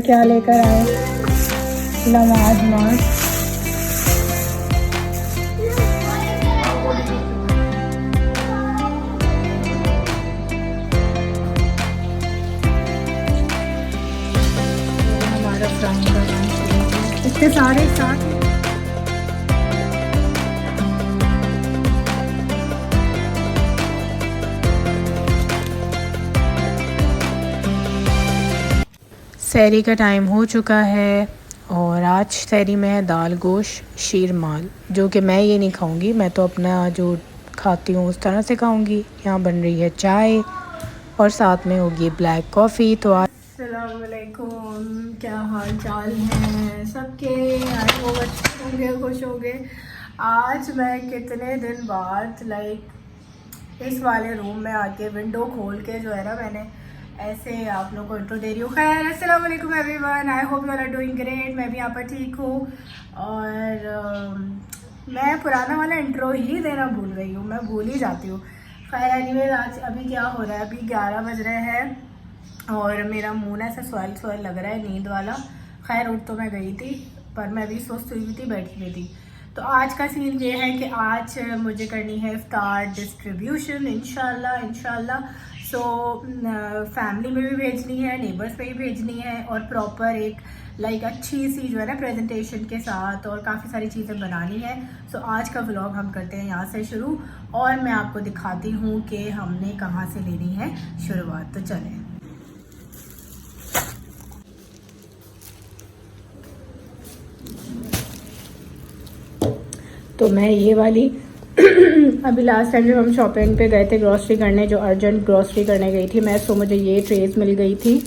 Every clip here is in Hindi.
क्या लेकर आए? नमाज माज हमारा फ्राइंग का काम इतने सारे साथ। सहरी का टाइम हो चुका है और आज सहरी में है दाल गोश्त शीर माल, जो कि मैं ये नहीं खाऊंगी। मैं तो अपना जो खाती हूँ उस तरह से खाऊंगी। यहाँ बन रही है चाय और साथ में होगी ब्लैक कॉफ़ी। तो आज अस्सलाम वालेकुम, क्या हाल चाल है सबके? आज वो अच्छे होंगे, खुश होंगे। आज मैं कितने दिन बाद इस वाले रूम में आके विंडो खोल के जो है ना, मैंने ऐसे आप लोगों को इंट्रो दे रही हूँ। खैर अस्सलाम वालेकुम everyone, I hope you are doing great. मैं भी यहाँ पर ठीक हूँ और मैं पुराना वाला इंट्रो ही देना भूल गई हूँ, मैं भूल ही जाती हूँ। खैर एनीवेज, आज अभी क्या हो रहा है, अभी 11 बज रहे हैं और मेरा मुँह ना ऐसा स्वेल लग रहा है, नींद वाला। खैर उठ तो मैं गई थी, पर मैं भी सुस्त हुई थी, बैठी हुई थी। तो आज का सीन ये है कि आज मुझे करनी है इफ्तार डिस्ट्रीब्यूशन इंशाल्लाह। सो फैमिली में भी भेजनी है, नेबर्स में भी भेजनी है और प्रॉपर एक अच्छी सी जो है ना प्रेजेंटेशन के साथ, और काफ़ी सारी चीज़ें बनानी है। सो आज का व्लॉग हम करते हैं यहाँ से शुरू और मैं आपको दिखाती हूँ कि हमने कहाँ से लेनी है शुरुआत। तो चलें। तो मैं ये वाली अभी लास्ट टाइम जब हम शॉपिंग पे गए थे ग्रॉसरी करने, जो अर्जेंट ग्रॉसरी करने गई थी मैं, सो मुझे ये ट्रेस मिल गई थी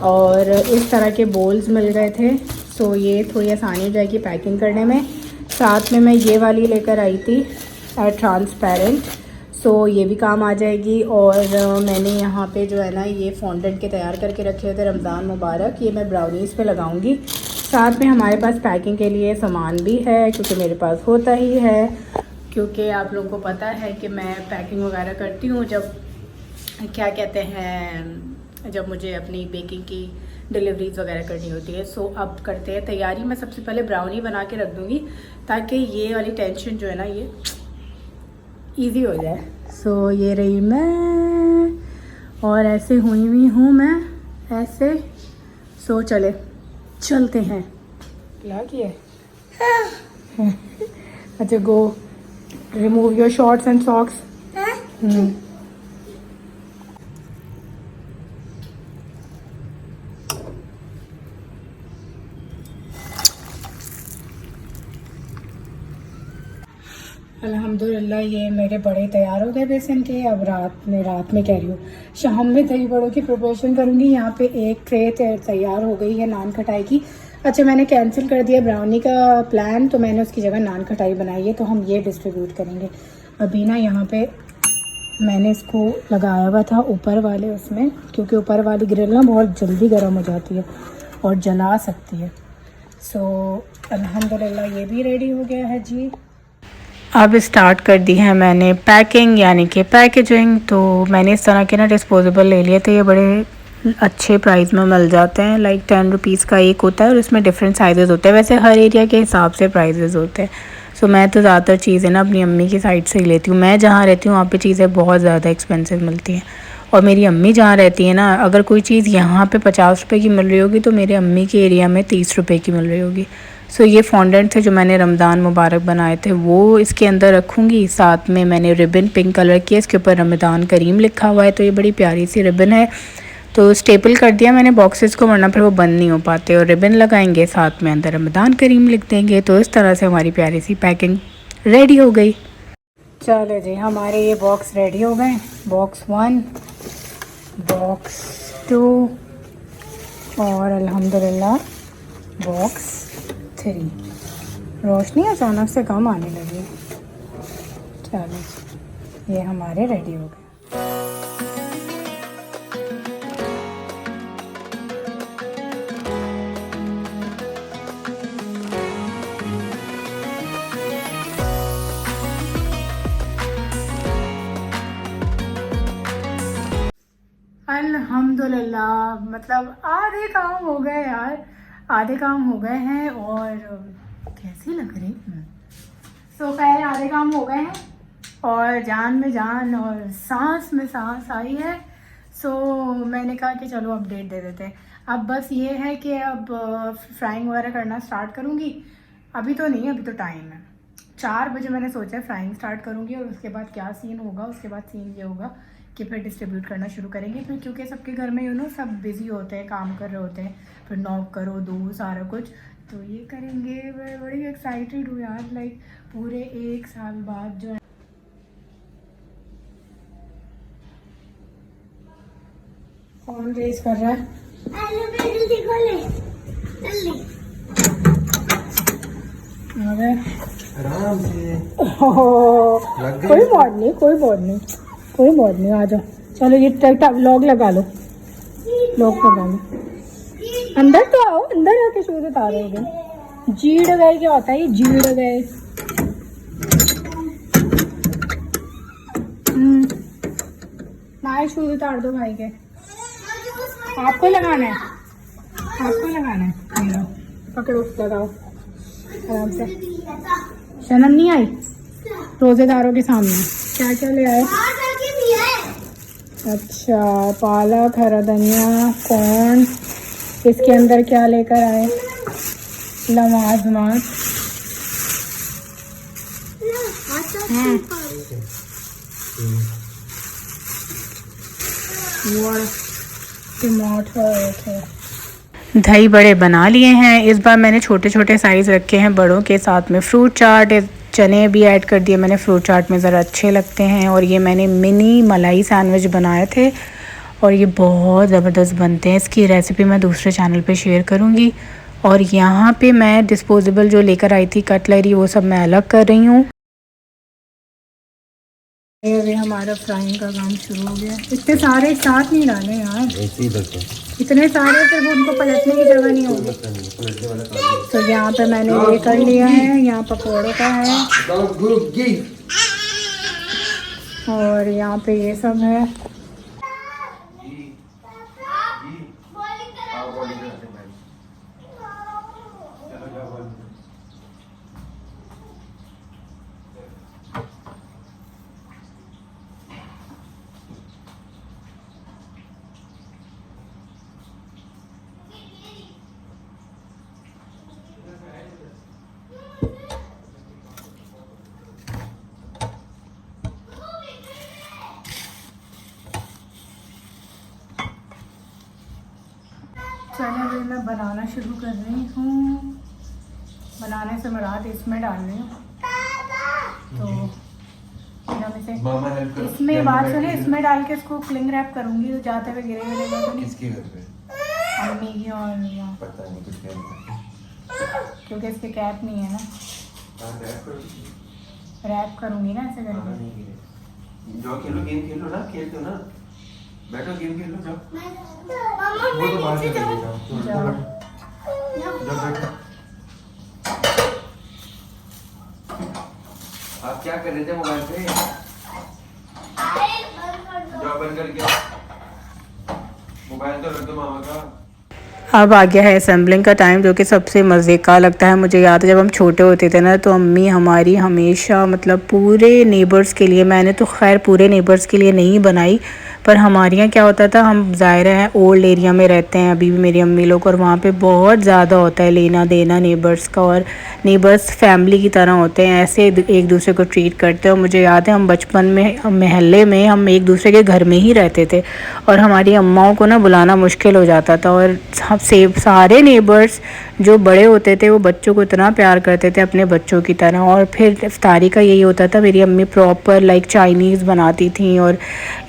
और इस तरह के बोल्स मिल गए थे। सो ये थोड़ी आसानी हो जाएगी पैकिंग करने में। साथ में मैं ये वाली लेकर आई थी ट्रांसपेरेंट, सो ये भी काम आ जाएगी। और मैंने यहाँ पे जो है ना ये फॉन्डेंट के तैयार करके रखे हुए थे, रमज़ान मुबारक, ये मैं ब्राउनीज़ पे लगाऊंगी। साथ में हमारे पास पैकिंग के लिए सामान भी है, क्योंकि मेरे पास होता ही है, क्योंकि आप लोगों को पता है कि मैं पैकिंग वगैरह करती हूँ जब क्या कहते हैं, जब मुझे अपनी बेकिंग की डिलीवरीज वगैरह करनी होती है। सो अब करते हैं तैयारी। मैं सबसे पहले ब्राउनी बना के रख दूँगी ताकि ये वाली टेंशन जो है ना ये इजी हो जाए। सो ये रही मैं और ऐसे हुई हुई हूँ मैं ऐसे। सो चलते हैं। क्या किया? अच्छा, go remove your shorts and socks. अल्हम्दुलिल्लाह ये मेरे बड़े तैयार हो गए बेसन के। अब रात में कह रही हूँ, शाम में दही बड़ों की प्रिपरेशन करूँगी। यहाँ पे एक ट्रे तैयार हो गई है नान खटाई की। अच्छा, मैंने कैंसिल कर दिया ब्राउनी का प्लान, तो मैंने उसकी जगह नान खटाई बनाई है, तो हम ये डिस्ट्रीब्यूट करेंगे। अभी ना यहाँ पे मैंने इसको लगाया हुआ था ऊपर वाले उसमें, क्योंकि ऊपर वाली ग्रिल ना बहुत जल्दी गर्म हो जाती है और जला सकती है। सो अल्हम्दुलिल्लाह ये भी रेडी हो गया है जी। अब स्टार्ट कर दी है मैंने पैकिंग, यानी कि पैकेजिंग। तो मैंने इस तरह के ना डिस्पोजेबल ले लिए थे, ये बड़े अच्छे प्राइस में मिल जाते हैं। लाइक 10 रुपीज़ का एक होता है और इसमें डिफरेंट साइजेस होते हैं। वैसे हर एरिया के हिसाब से प्राइजेस होते हैं। सो मैं तो ज़्यादातर चीज़ें ना अपनी अम्मी की साइड से ही लेती हूँ। मैं जहाँ रहती हूँ वहाँ पे चीज़ें बहुत ज़्यादा एक्सपेंसिव मिलती हैं, और मेरी अम्मी जहाँ रहती है ना, अगर कोई चीज़ यहाँ पे 50 रुपये की मिल रही होगी तो मेरे अम्मी के एरिया में 30 रुपये की मिल रही होगी। सो ये फॉन्डेंट थे जो मैंने रमज़ान मुबारक बनाए थे, वो इसके अंदर रखूँगी। साथ में मैंने रिबन पिंक कलर की, इसके ऊपर रमज़ान करीम लिखा हुआ है, तो ये बड़ी प्यारी सी रिबन है। तो स्टेपल कर दिया मैंने बॉक्सेस को, वरना फिर वो बंद नहीं हो पाते। और रिबन लगाएंगे, साथ में अंदर रमज़ान करीम लिख देंगे। तो इस तरह से हमारी प्यारी सी पैकिंग रेडी हो गई। चलो जी, हमारे ये बॉक्स रेडी हो गए। बॉक्स 1, बॉक्स 2 और अल्हम्दुलिल्लाह बॉक्स 3। रोशनी अचानक से कम आने लगी। चलो, ये हमारे रेडी हो गए। अल्हम्दुलिल्लाह, मतलब आधे काम हो गए यार, आधे काम हो गए हैं। और कैसी लग रही सो खैर आधे काम हो गए हैं और जान में जान और सांस में सांस आई है। सो मैंने कहा कि चलो अपडेट दे देते हैं। अब बस ये है कि अब फ्राइंग वगैरह करना स्टार्ट करूँगी। अभी तो नहीं, अभी तो टाइम है। 4 बजे मैंने सोचा है फ्राइंग स्टार्ट करूँगी और उसके बाद क्या सीन होगा, उसके बाद सीन ये होगा कि फिर डिस्ट्रीब्यूट करना शुरू करेंगे। फिर क्योंकि सबके घर में सब बिज़ी होते हैं, काम कर रहे होते हैं, फिर नॉक करो दो सारा कुछ, तो ये करेंगे। मैं बड़ी एक्साइटेड हूँ यार, लाइक पूरे 1 साल बाद जो है। कौन रेस कर रहा है? आराम से कोई बात नहीं, कोई बात नहीं, कोई बात नहीं, आ जाओ। चलो ये व्लॉग लगा लो, व्लॉग लगा लो। अंदर तो आओ, अंदर आके शूज उतार रहे। जीड़ गए क्या होता है ये? जीड़ गए। नाइस, शूज उतार दो भाई के। आपको लगाना है, आपको लगाना है। ये लो, पकड़ो, लगाओ आराम से। शर्म नहीं आई रोजेदारों के सामने? क्या क्या ले आए? अच्छा, पालक, हरा धनिया, कॉर्न। इसके अंदर क्या लेकर आए? लवाजमात। टमाटर। दही बड़े बना लिए हैं। इस बार मैंने छोटे छोटे साइज़ रखे हैं बड़ों के, साथ में फ्रूट चाट, चने भी ऐड कर दिए मैंने। फ्रूट चाट में ज़रा अच्छे लगते हैं। और ये मैंने मिनी मलाई सैंडविच बनाए थे और ये बहुत ज़बरदस्त बनते हैं। इसकी रेसिपी मैं दूसरे चैनल पे शेयर करूँगी। और यहाँ पे मैं डिस्पोजेबल जो लेकर आई थी कटलरी, वो सब मैं अलग कर रही हूँ। अभी हमारा फ्राइंग का काम शुरू हो गया। इतने सारे साथ नहीं डाले यार, इतने सारे फिर उनको पलटने की जगह नहीं होगी। तो यहाँ पे मैंने ये कर लिया है, यहाँ पकौड़ों का है और यहाँ पे ये सब है। चने अभी मैं बनाना शुरू कर रही हूँ। बनाने से मुराद इसमें डाल रही हूँ। तो इसमें बात सुने, इसमें डाल के इसको क्लिंग रैप करूँगी तो जाते हुए गिरे गिरेगा तो नहीं। किसके घर पे? अम्मी की और यहाँ। पता नहीं कुछ क्योंकि इसके कैप नहीं है ना। रैप करूँगी ना ऐसे करके। जो खेलो, गेम खेलो ना, खेलते हो ना, बैठो गेम खेलो। जाओ, वो तो बाहर चले जाओ। बैठो। आप क्या कर रहे थे मोबाइल पे? जाओ बंद करके मोबाइल तो रख दो मामा का। अब आ गया है असेंबलिंग का टाइम, जो कि सबसे मज़े का लगता है। मुझे याद है जब हम छोटे होते थे ना, तो अम्मी हमारी हमेशा मतलब पूरे नेबर्स के लिए, मैंने तो खैर पूरे नेबर्स के लिए नहीं बनाई, पर हमारे यहाँ क्या होता था, हम ज़ाहिर है ओल्ड एरिया में रहते हैं अभी भी मेरी अम्मी लोग, और वहाँ पे बहुत ज़्यादा होता है लेना देना नेबर्स का, और नेबर्स फैमिली की तरह होते हैं, ऐसे एक दूसरे को ट्रीट करते हैं। और मुझे याद है हम बचपन में महल्ले में हम एक दूसरे के घर में ही रहते थे और हमारी अम्माओं को ना बुलाना मुश्किल हो जाता था। और हम सारे नेबर्स जो बड़े होते थे वो बच्चों को इतना प्यार करते थे अपने बच्चों की तरह। और फिर इफ्तारी का यही होता था, मेरी अम्मी प्रॉपर लाइक चाइनीज़ बनाती थी और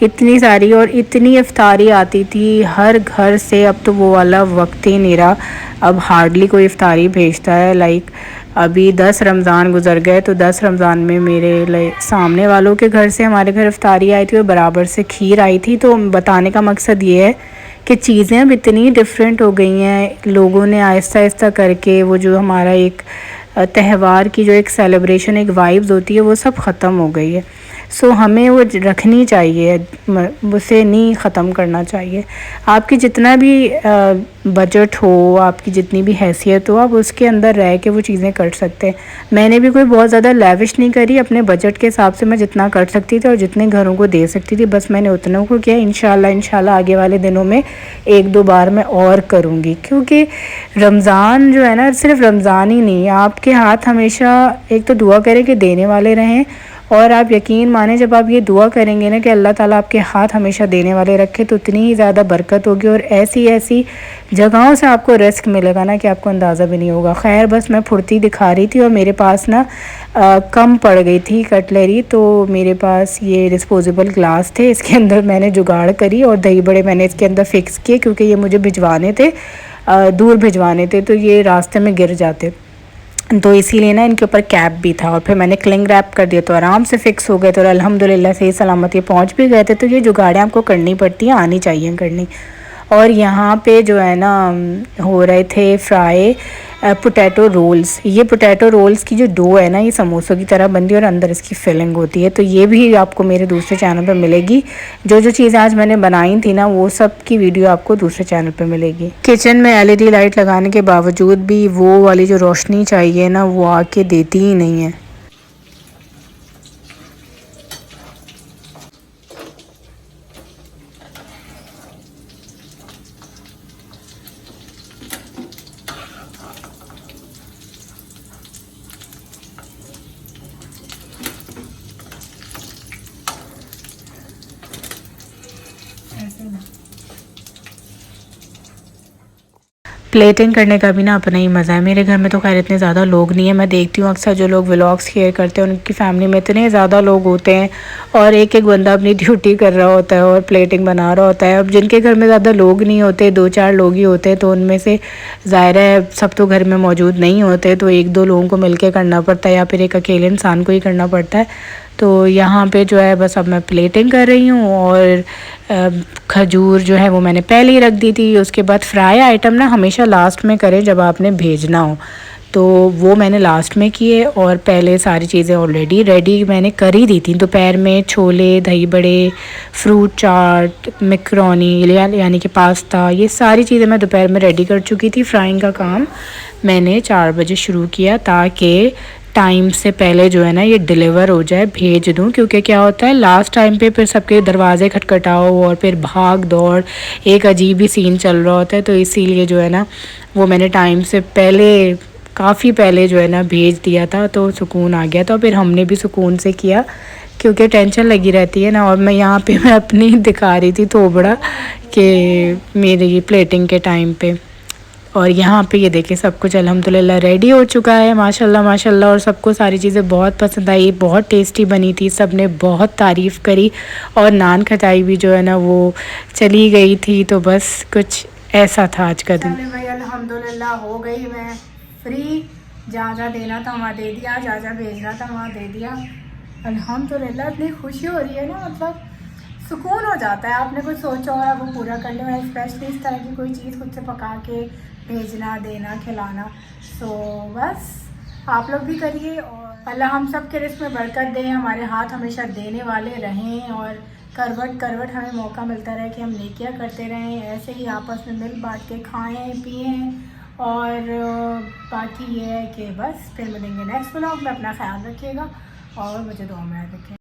इतनी सारी और इतनी इफ्तारी आती थी हर घर से। अब तो वो वाला वक्त ही नहीं रहा, अब हार्डली कोई इफ्तारी भेजता है। लाइक अभी 10 रमज़ान गुजर गए, तो 10 रमज़ान में मेरे सामने वालों के घर से हमारे घर इफ्तारी आई थी और बराबर से खीर आई थी। तो बताने का मकसद ये है कि चीज़ें अब इतनी डिफरेंट हो गई हैं, लोगों ने आहिस्ता आहिस्ता करके वो जो हमारा एक त्यौहार की जो एक सेलिब्रेशन, एक वाइब्स होती है, वो सब ख़त्म हो गई है। सो हमें वो रखनी चाहिए, उसे नहीं ख़त्म करना चाहिए। आपकी जितना भी बजट हो, आपकी जितनी भी हैसियत हो, आप उसके अंदर रह के वो चीज़ें कर सकते हैं। मैंने भी कोई बहुत ज़्यादा लैविश नहीं करी, अपने बजट के हिसाब से मैं जितना कर सकती थी और जितने घरों को दे सकती थी बस मैंने उतनों को किया। इंशाल्लाह आगे वाले दिनों में 1-2 बार मैं और करूँगी, क्योंकि रमज़ान जो है ना, सिर्फ रमज़ान ही नहीं, आपके हाथ हमेशा एक तो दुआ करें कि देने वाले रहें, और आप यकीन माने जब आप ये दुआ करेंगे ना कि अल्लाह ताला आपके हाथ हमेशा देने वाले रखे, तो उतनी ही ज़्यादा बरकत होगी और ऐसी ऐसी जगहों से आपको रिस्क मिलेगा ना कि आपको अंदाज़ा भी नहीं होगा। खैर बस मैं फुर्ती दिखा रही थी और मेरे पास ना कम पड़ गई थी कटलरी, तो मेरे पास ये डिस्पोजेबल ग्लास थे, इसके अंदर मैंने जुगाड़ करी और दही बड़े मैंने इसके अंदर फ़िक्स किए, क्योंकि ये मुझे भिजवाने थे, दूर भिजवाने थे, तो ये रास्ते में गिर जाते, तो इसीलिए ना इनके ऊपर कैप भी था। और फिर मैंने क्लिंग रैप कर दिया तो आराम से फ़िक्स हो गए, तो अल्हम्दुलिल्लाह सही सलामत ये पहुँच भी गए थे। तो ये जुगाड़ें आपको करनी पड़ती हैं, आनी चाहिए करनी। और यहाँ पे जो है ना हो रहे थे फ्राई पोटैटो रोल्स। ये पोटैटो रोल्स की जो डो है ना, ये समोसों की तरह बनती है और अंदर इसकी फिलिंग होती है। तो ये भी आपको मेरे दूसरे चैनल पे मिलेगी। जो जो चीज़ें आज मैंने बनाई थी ना, वो सब की वीडियो आपको दूसरे चैनल पे मिलेगी। किचन में LED लाइट लगाने के बावजूद भी वो वाली जो रोशनी चाहिए ना, वो आके देती ही नहीं है। प्लेटिंग करने का भी ना अपना ही मज़ा है। मेरे घर में तो खैर इतने ज़्यादा लोग नहीं है। मैं देखती हूँ अक्सर जो लोग व्लॉग्स शेयर करते हैं उनकी फैमिली में इतने ज़्यादा लोग होते हैं और एक एक बंदा अपनी ड्यूटी कर रहा होता है और प्लेटिंग बना रहा होता है। अब जिनके घर में ज़्यादा लोग नहीं होते, 2-4 लोग ही होते हैं, तो उनमें से ज़ाहिर है सब तो घर में मौजूद नहीं होते, तो 1-2 लोगों को मिल के करना पड़ता है या फिर एक अकेले इंसान को ही करना पड़ता है। तो यहाँ पे जो है बस अब मैं प्लेटिंग कर रही हूँ और खजूर जो है वो मैंने पहले ही रख दी थी। उसके बाद फ्राई आइटम ना हमेशा लास्ट में करें जब आपने भेजना हो, तो वो मैंने लास्ट में किए और पहले सारी चीज़ें ऑलरेडी रेडी मैंने कर ही दी थी। दोपहर में छोले, दही बड़े, फ्रूट चाट, मैकरोनी यानी कि पास्ता, ये सारी चीज़ें मैं दोपहर में रेडी कर चुकी थी। फ्राइंग का काम मैंने 4 बजे शुरू किया ताकि टाइम से पहले जो है ना ये डिलीवर हो जाए, भेज दूँ। क्योंकि क्या होता है लास्ट टाइम पे फिर सबके दरवाज़े खटखटाओ और फिर भाग दौड़, एक अजीब ही सीन चल रहा होता है। तो इसीलिए जो है ना वो मैंने टाइम से पहले, काफ़ी पहले जो है ना भेज दिया था, तो सुकून आ गया था। फिर हमने भी सुकून से किया क्योंकि टेंशन लगी रहती है ना। और मैं यहाँ पे मैं अपनी दिखा रही थी थोबड़ा कि मेरी प्लेटिंग के टाइम पे। और यहाँ पे ये देखिए सब कुछ अल्हम्दुलिल्लाह रेडी हो चुका है, माशाल्लाह माशाल्लाह। और सबको सारी चीज़ें बहुत पसंद आई, बहुत टेस्टी बनी थी, सब ने बहुत तारीफ़ करी। और नान खटाई भी जो है ना वो चली गई थी। तो बस कुछ ऐसा था आज का दिन। भाई अल्हम्दुलिल्लाह हो गई मैं फ्री। जहाँ जहाँ देना था वहाँ दे दिया, जहाँ जहाँ भेजना था वहाँ दे दिया। अल्हम्दुलिल्लाह इतनी खुशी हो रही है ना, मतलब सुकून हो जाता है। आपने कुछ सोचा हो वो पूरा करने में, स्पेशली इस तरह की कोई चीज़ खुद से पका के भेजना, देना, खिलाना। सो बस आप लोग भी करिए और अल्लाह हम सब के रिस्क में बरकत दें, हमारे हाथ हमेशा देने वाले रहें और करवट करवट हमें मौका मिलता रहे कि हम नेकियां करते रहें। ऐसे ही आपस में मिल बांट के खाएं पिएं। और बाकी ये है कि बस फिर मिलेंगे नेक्स्ट व्लॉग में। अपना ख्याल रखिएगा और मुझे दुआ में याद रखें।